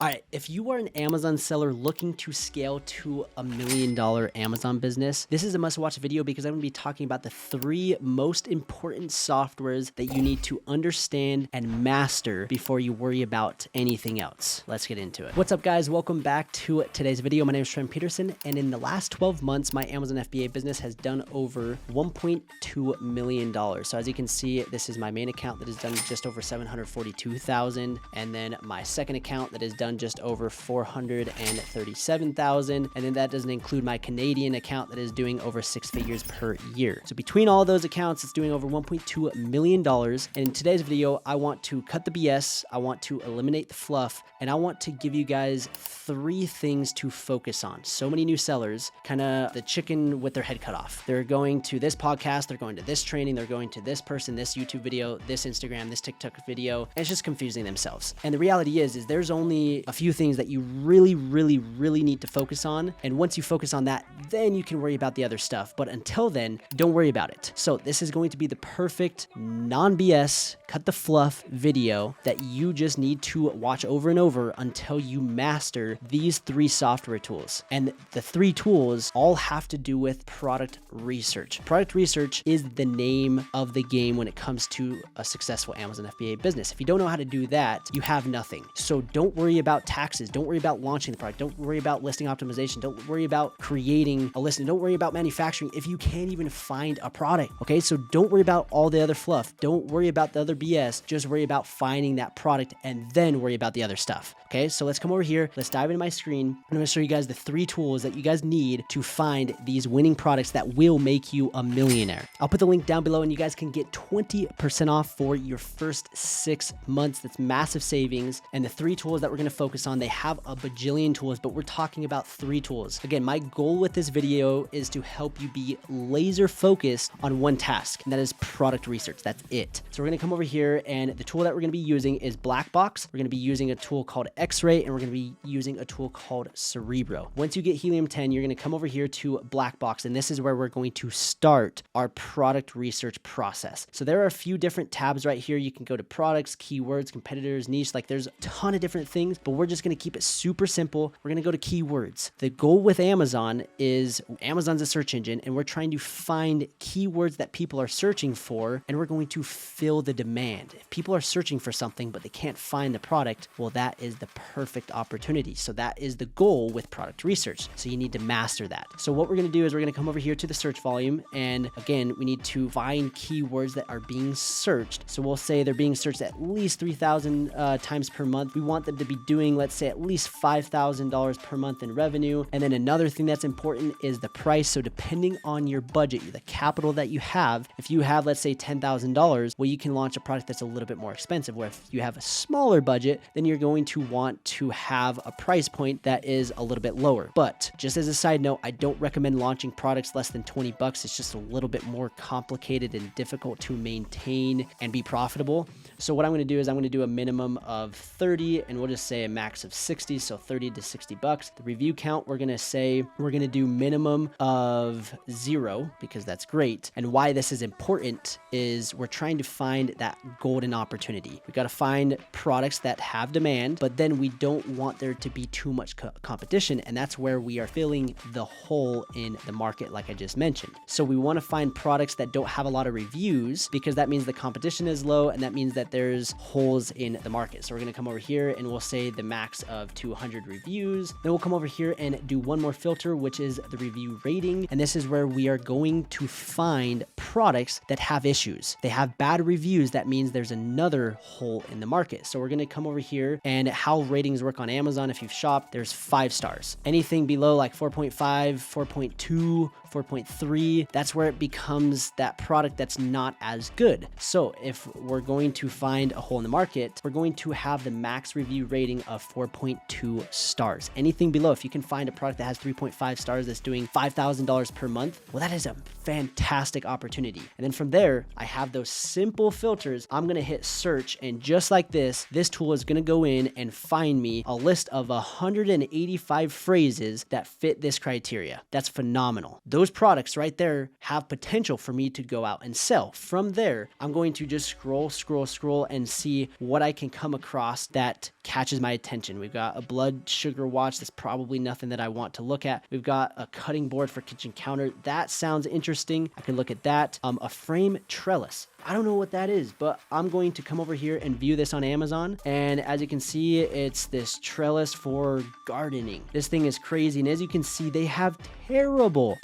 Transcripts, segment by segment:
All right, if you are an Amazon seller looking to scale to $1 million Amazon business, this is a must-watch video because I'm going to be talking about the 3 most important softwares that you need to understand and master before you worry about anything else. Let's get into it. What's up, guys? Welcome back to today's video. My name is Trevin Peterson, and in the last 12 months, my Amazon FBA business has done over $1.2 million. So as you can see, this is my main account that has done just over $742,000, and then my second account that has done just over $437,000, and then that doesn't include my Canadian account that is doing over 6 figures per year. So between all those accounts, it's doing over $1.2 million. And in today's video, I want to cut the BS, I want to eliminate the fluff, and I want to give you guys 3 things to focus on. So many new sellers, kind of the chicken with their head cut off. They're going to this podcast, they're going to this training, they're going to this person, this YouTube video, this Instagram, this TikTok video, and it's just confusing themselves. And the reality is there's only a few things that you really need to focus on. And once you focus on that, then you can worry about the other stuff. But until then, don't worry about it. So this is going to be the perfect non-BS, cut the fluff video that you just need to watch over and over until you master these 3 software tools. And the 3 tools all have to do with product research. Product research is the name of the game when it comes to a successful Amazon FBA business. If you don't know how to do that, you have nothing. So don't worry about taxes. Don't worry about launching the product. Don't worry about listing optimization. Don't worry about creating a listing. Don't worry about manufacturing if you can't even find a product. Okay, so don't worry about all the other fluff. Don't worry about the other BS. Just worry about finding that product and then worry about the other stuff. Okay, so let's come over here. Let's dive into my screen. I'm going to show you guys the 3 tools that you guys need to find these winning products that will make you a millionaire. I'll put the link down below and you guys can get 20% off for your first 6 months. That's massive savings. And the 3 tools that we're going to focus on, they have a bajillion tools, but we're talking about 3 tools. Again, my goal with this video is to help you be laser focused on one task, and that is product research. That's it. So we're going to come over here, and the tool that we're going to be using is Blackbox. We're going to be using a tool called X-Ray, and we're going to be using a tool called Cerebro. Once you get Helium 10, you're going to come over here to Blackbox, and this is where we're going to start our product research process. So there are a few different tabs right here. You can go to products, keywords, competitors, niche, like there's a ton of different things, but we're just going to keep it super simple. We're going to go to keywords. The goal with Amazon is Amazon's a search engine, and we're trying to find keywords that people are searching for, and we're going to fill the demand. If people are searching for something, but they can't find the product, well, that is the perfect opportunity. So that is the goal with product research. So you need to master that. So what we're going to do is we're going to come over here to the search volume. And again, we need to find keywords that are being searched. So we'll say they're being searched at least 3,000 times per month. We want them to be doing, let's say, at least $5,000 per month in revenue. And then another thing that's important is the price. So depending on your budget, the capital that you have, if you have, let's say, $10,000, well, you can launch a product that's a little bit more expensive. Where if you have a smaller budget, then you're going to want to have a price point that is a little bit lower. But just as a side note, I don't recommend launching products less than 20 bucks. It's just a little bit more complicated and difficult to maintain and be profitable. So what I'm going to do is I'm going to do a minimum of 30, and we'll just say a max of 60. So 30 to 60 bucks. The review count, we're going to say we're going to do minimum of 0 because that's great. And why this is important is we're trying to find that golden opportunity. We've got to find products that have demand, but then we don't want there to be too much competition. And that's where we are filling the hole in the market, like I just mentioned. So we want to find products that don't have a lot of reviews because that means the competition is low, and that means that there's holes in the market. So we're going to come over here and we'll say the max of 200 reviews. Then we'll come over here and do one more filter, which is the review rating. And this is where we are going to find products that have issues. They have bad reviews. That means there's another hole in the market. So we're going to come over here, and how ratings work on Amazon. If you've shopped, there's 5 stars. Anything below like 4.5, 4.2, 4.3, that's where it becomes that product that's not as good. So if we're going to find a hole in the market, we're going to have the max review rating of 4.2 stars. Anything below, if you can find a product that has 3.5 stars that's doing $5,000 per month, well, that is a fantastic opportunity. And then from there, I have those simple filters. I'm going to hit search, and just like this tool is going to go in and find me a list of 185 phrases that fit this criteria. That's phenomenal. Those products right there have potential for me to go out and sell. From there, I'm going to just scroll and see what I can come across that catches my attention. We've got a blood sugar watch. That's probably nothing that I want to look at. We've got a cutting board for kitchen counter. That sounds interesting. I can look at that. A frame trellis. I don't know what that is, but I'm going to come over here and view this on Amazon. And as you can see, it's this trellis for gardening. This thing is crazy. And as you can see, they have terrible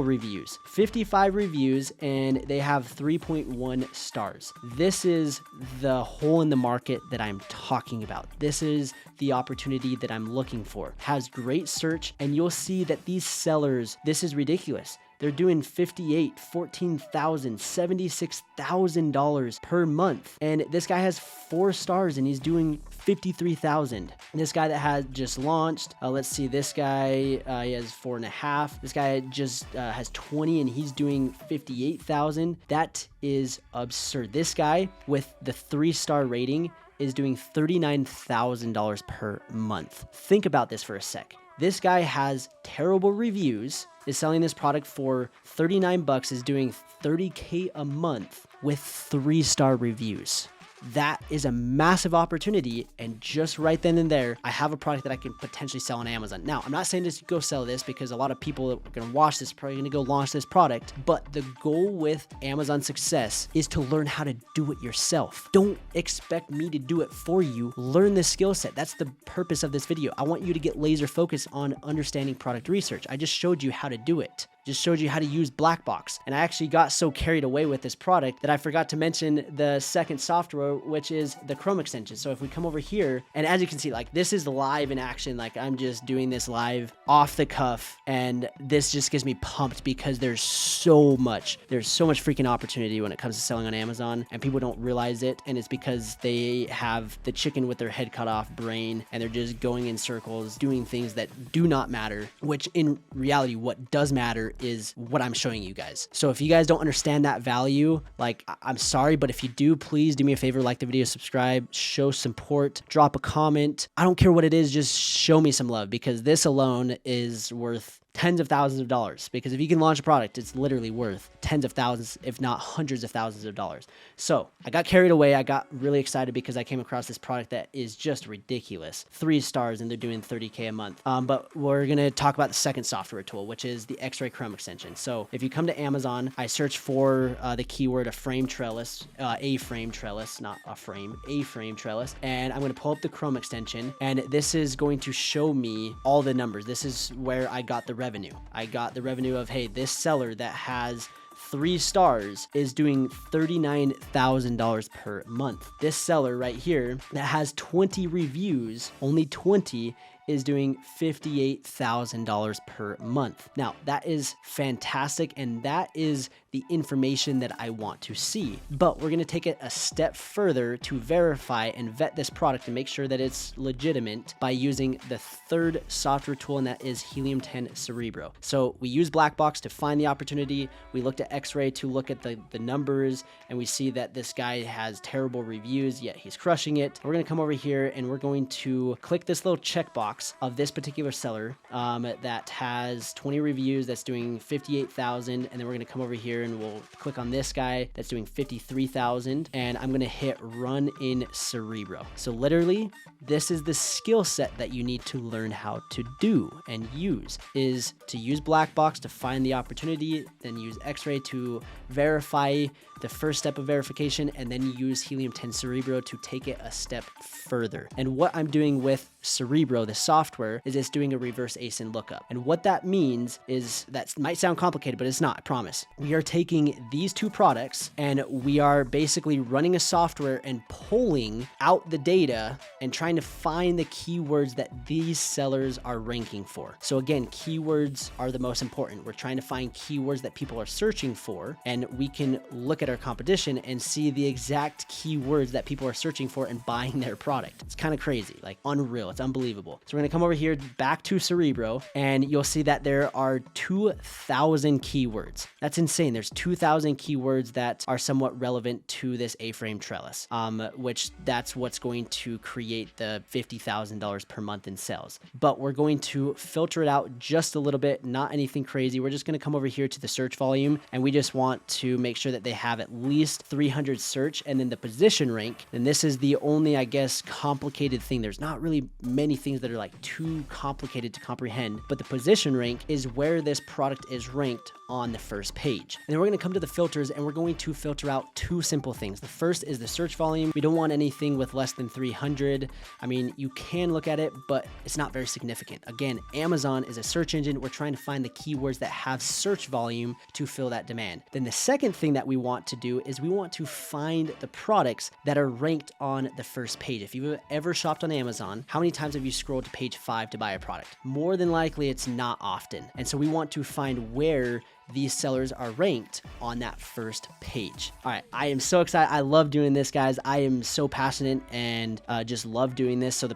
reviews. 55 reviews, and they have 3.1 stars. This is the hole in the market that I'm talking about. This is the opportunity that I'm looking for. Has great search, and you'll see that these sellers, this is ridiculous. They're doing $58,000, $14,000, $76,000 per month. And this guy has 4 stars and he's doing $53,000. This guy that has just launched, let's see, this guy, he has 4.5. This guy just has 20 and he's doing $58,000. That is absurd. This guy with the 3-star rating is doing $39,000 per month. Think about this for a sec. This guy has terrible reviews, is selling this product for $39, is doing $30K a month with 3-star reviews. That is a massive opportunity, and just right then and there, I have a product that I can potentially sell on Amazon. Now, I'm not saying just go sell this because a lot of people are going to watch this, probably going to go launch this product, but the goal with Amazon success is to learn how to do it yourself. Don't expect me to do it for you. Learn the skill set. That's the purpose of this video. I want you to get laser focused on understanding product research. I just showed you how to do it. Just showed you how to use Blackbox. And I actually got so carried away with this product that I forgot to mention the second software, which is the Chrome extension. So if we come over here, and as you can see, like this is live in action. Like I'm just doing this live off the cuff. And this just gets me pumped because there's so much freaking opportunity when it comes to selling on Amazon, and people don't realize it. And it's because they have the chicken with their head cut off brain, and they're just going in circles, doing things that do not matter, which in reality, what does matter is what I'm showing you guys. So if you guys don't understand that value, like I'm sorry, but if you do, please do me a favor, like the video, subscribe, show support, drop a comment. I don't care what it is, just show me some love, because this alone is worth tens of thousands of dollars. Because if you can launch a product, it's literally worth tens of thousands, if not hundreds of thousands of dollars. So I got carried away. I got really excited because I came across this product that is just ridiculous. 3 stars and they're doing $30K a month. But we're going to talk about the second software tool, which is the X-Ray Chrome extension. So if you come to Amazon, I search for the keyword a frame trellis, a frame trellis, not a frame, a frame trellis. And I'm going to pull up the Chrome extension, and this is going to show me all the numbers. This is where I got the revenue. I got the revenue of, hey, this seller that has 3 stars is doing $39,000 per month. This seller right here that has 20 reviews, only 20, is doing $58,000 per month. Now, that is fantastic, and that is the information that I want to see. But we're gonna take it a step further to verify and vet this product and make sure that it's legitimate by using the third software tool, and that is Helium 10 Cerebro. So we use Blackbox to find the opportunity. We looked at X-Ray to look at the numbers, and we see that this guy has terrible reviews, yet he's crushing it. We're gonna come over here and we're going to click this little checkbox of this particular seller that has 20 reviews, that's doing 58,000, and then we're gonna come over here and we'll click on this guy that's doing 53,000, and I'm gonna hit run in Cerebro. So literally, this is the skill set that you need to learn how to do and use, is to use Blackbox to find the opportunity, then use X-Ray to verify the first step of verification, and then use Helium 10 Cerebro to take it a step further. And what I'm doing with Cerebro, the software, is it's doing a reverse ASIN lookup. And what that means is, that might sound complicated, but it's not, I promise. We are taking these 2 products and we are basically running a software and pulling out the data and trying to find the keywords that these sellers are ranking for. So again, keywords are the most important. We're trying to find keywords that people are searching for, and we can look at our competition and see the exact keywords that people are searching for and buying their product. It's kind of crazy, like unreal. It's unbelievable. So we're gonna come over here back to Cerebro, and you'll see that there are 2,000 keywords. That's insane. There's 2,000 keywords that are somewhat relevant to this A-frame trellis, which that's what's going to create the $50,000 per month in sales. But we're going to filter it out just a little bit, not anything crazy. We're just gonna come over here to the search volume, and we just want to make sure that they have have at least 300 search, and then the position rank. And this is the only, I guess, complicated thing. There's not really many things that are like too complicated to comprehend, but the position rank is where this product is ranked on the first page. And then we're going to come to the filters, and we're going to filter out two simple things. The first is the search volume. We don't want anything with less than 300. I mean, you can look at it, but it's not very significant. Again, Amazon is a search engine. We're trying to find the keywords that have search volume to fill that demand. Then the second thing that we want to do is we want to find the products that are ranked on the first page. If you've ever shopped on Amazon, how many times have you scrolled to page 5 to buy a product? More than likely, it's not often. And so we want to find where these sellers are ranked on that first page. All right, I am so excited. I love doing this, guys. I am so passionate and just love doing this. So the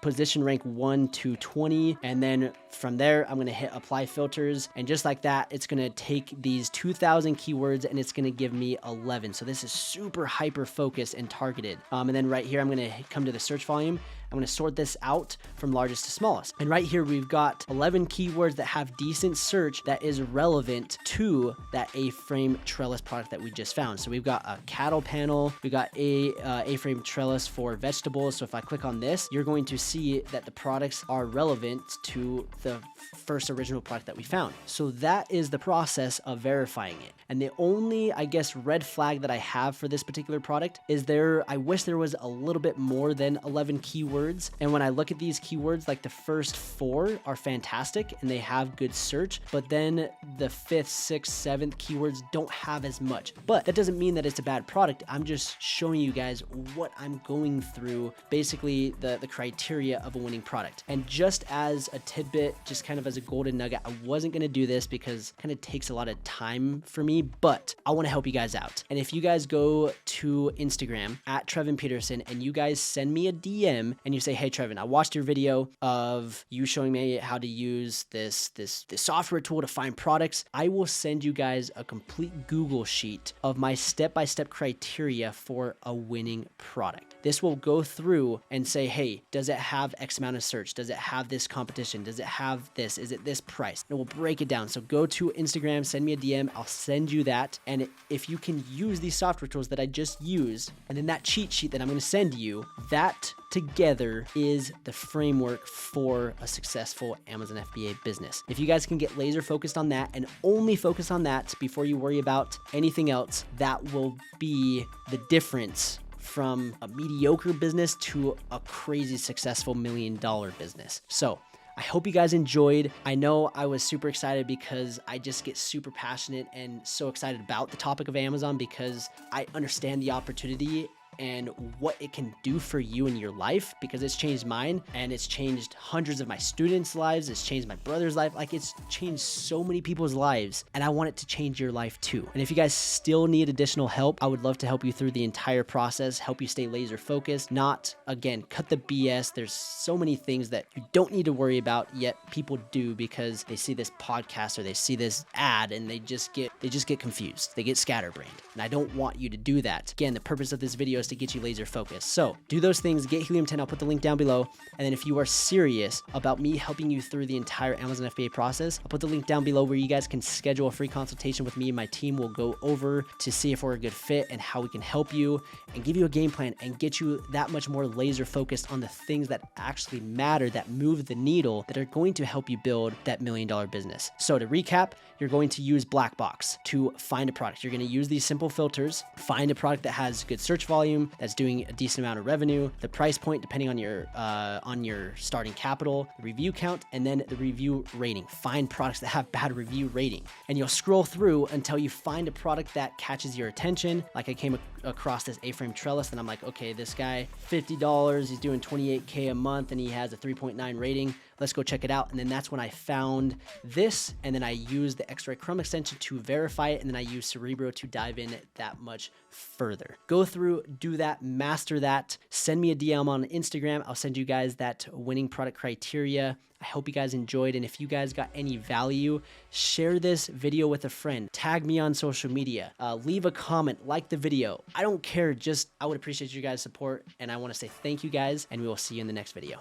position rank 1 to 20, and then from there, I'm gonna hit apply filters, and just like that, it's gonna take these 2,000 keywords and it's gonna give me 11. So this is super hyper focused and targeted. And then right here, I'm gonna come to the search volume. I'm going to sort this out from largest to smallest. And right here, we've got 11 keywords that have decent search that is relevant to that A-frame trellis product that we just found. So we've got a cattle panel. We've got A-frame trellis for vegetables. So if I click on this, you're going to see that the products are relevant to the first original product that we found. So that is the process of verifying it. And the only, I guess, red flag that I have for this particular product is I wish there was a little bit more than 11 keywords. And when I look at these keywords, like the first 4 are fantastic and they have good search, but then the 5th, 6th, 7th keywords don't have as much. But that doesn't mean that it's a bad product. I'm just showing you guys what I'm going through, basically the criteria of a winning product. And just as a tidbit, just kind of as a golden nugget, I wasn't going to do this because it kind of takes a lot of time for me, but I want to help you guys out. And if you guys go to Instagram at Trevin Peterson and you guys send me a DM and you say, hey, Trevin, I watched your video of you showing me how to use this software tool to find products, I will send you guys a complete Google sheet of my step-by-step criteria for a winning product. This will go through and say, hey, does it have X amount of search? Does it have this competition? Does it have this? Is it this price? And we'll break it down. So go to Instagram, send me a DM, I'll send you that. And if you can use these software tools that I just used, and then that cheat sheet that I'm going to send you, that together is the framework for a successful Amazon FBA business. If you guys can get laser focused on that and only focus on that before you worry about anything else, that will be the difference from a mediocre business to a crazy successful $1 million business. So I hope you guys enjoyed. I know I was super excited because I just get super passionate and so excited about the topic of Amazon because I understand the opportunity and what it can do for you in your life, because it's changed mine and it's changed hundreds of my students' lives. It's changed my brother's life. Like, it's changed so many people's lives, and I want it to change your life too. And if you guys still need additional help, I would love to help you through the entire process, help you stay laser focused, not, again, cut the BS. There's so many things that you don't need to worry about, yet people do because they see this podcast or they see this ad and they just get confused. They get scatterbrained. And I don't want you to do that. Again, the purpose of this video is to get you laser focused. So do those things, get Helium 10. I'll put the link down below. And then if you are serious about me helping you through the entire Amazon FBA process, I'll put the link down below where you guys can schedule a free consultation with me and my team. Will go over to see if we're a good fit and how we can help you and give you a game plan and get you that much more laser focused on the things that actually matter, that move the needle, that are going to help you build that $1 million business. So to recap, you're going to use Black Box to find a product. You're going to use these simple filters, find a product that has good search volume, that's doing a decent amount of revenue, the price point depending on your starting capital, the review count, and then the review rating. Find products that have bad review rating, and you'll scroll through until you find a product that catches your attention. Like I came across this A-frame trellis, and I'm like, okay, this guy, $50, he's doing $28K a month, and he has a 3.9 rating. Let's go check it out. And then that's when I found this, and then I used the X-Ray Chrome extension to verify it, and then I used Cerebro to dive in that much further. Go through, do that, master that. Send me a DM on Instagram. I'll send you guys that winning product criteria. I hope you guys enjoyed, and if you guys got any value, share this video with a friend. Tag me on social media. Leave a comment, like the video. I don't care, just I would appreciate you guys' support, and I want to say thank you guys, and we will see you in the next video.